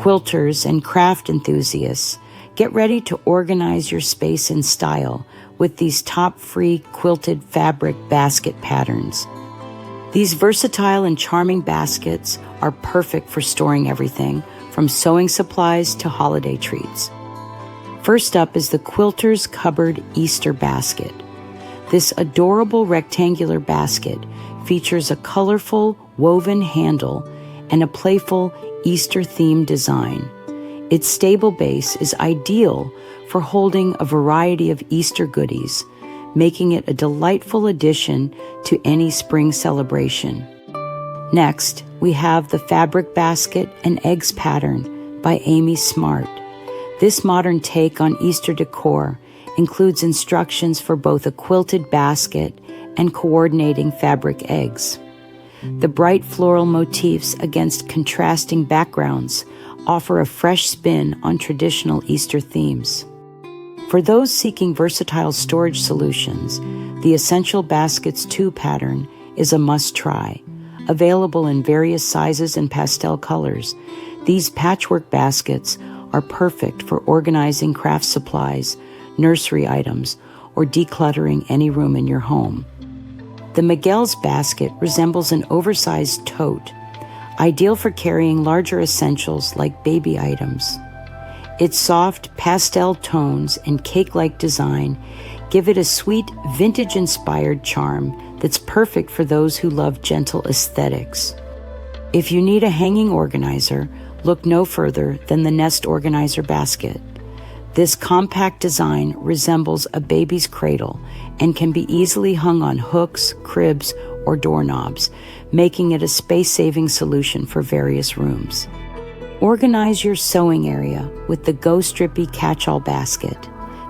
Quilters and craft enthusiasts, get ready to organize your space in style with these top-free quilted fabric basket patterns. These versatile and charming baskets are perfect for storing everything from sewing supplies to holiday treats. First up is the Quilters Cupboard Easter Basket. This adorable rectangular basket features a colorful woven handle and a playful Easter-themed design. Its stable base is ideal for holding a variety of Easter goodies, making it a delightful addition to any spring celebration. Next, we have the Fabric Basket and Eggs pattern by Amy Smart. This modern take on Easter decor includes instructions for both a quilted basket and coordinating fabric eggs. The bright floral motifs against contrasting backgrounds offer a fresh spin on traditional Easter themes. For those seeking versatile storage solutions, the Essential Baskets 2 pattern is a must-try. Available in various sizes and pastel colors, these patchwork baskets are perfect for organizing craft supplies, nursery items, or decluttering any room in your home. The Miguel's basket resembles an oversized tote, ideal for carrying larger essentials like baby items. Its soft pastel tones and cake-like design give it a sweet, vintage-inspired charm that's perfect for those who love gentle aesthetics. If you need a hanging organizer, look no further than the Nest Organizer basket. This compact design resembles a baby's cradle and can be easily hung on hooks, cribs, or doorknobs, making it a space-saving solution for various rooms. Organize your sewing area with the Go Strippy Catch-All basket.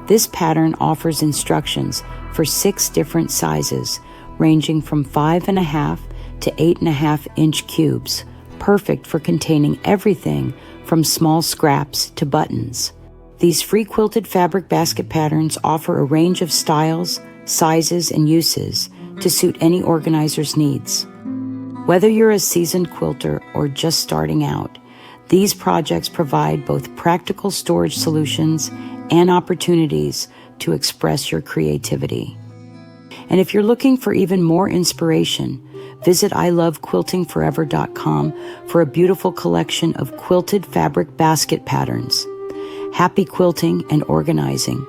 This pattern offers instructions for 6 different sizes, ranging from 5.5 to 8.5 inch cubes, perfect for containing everything from small scraps to buttons. These free quilted fabric basket patterns offer a range of styles, sizes, and uses to suit any organizer's needs. Whether you're a seasoned quilter or just starting out, these projects provide both practical storage solutions and opportunities to express your creativity. And if you're looking for even more inspiration, visit ilovequiltingforever.com for a beautiful collection of quilted fabric basket patterns. Happy quilting and organizing.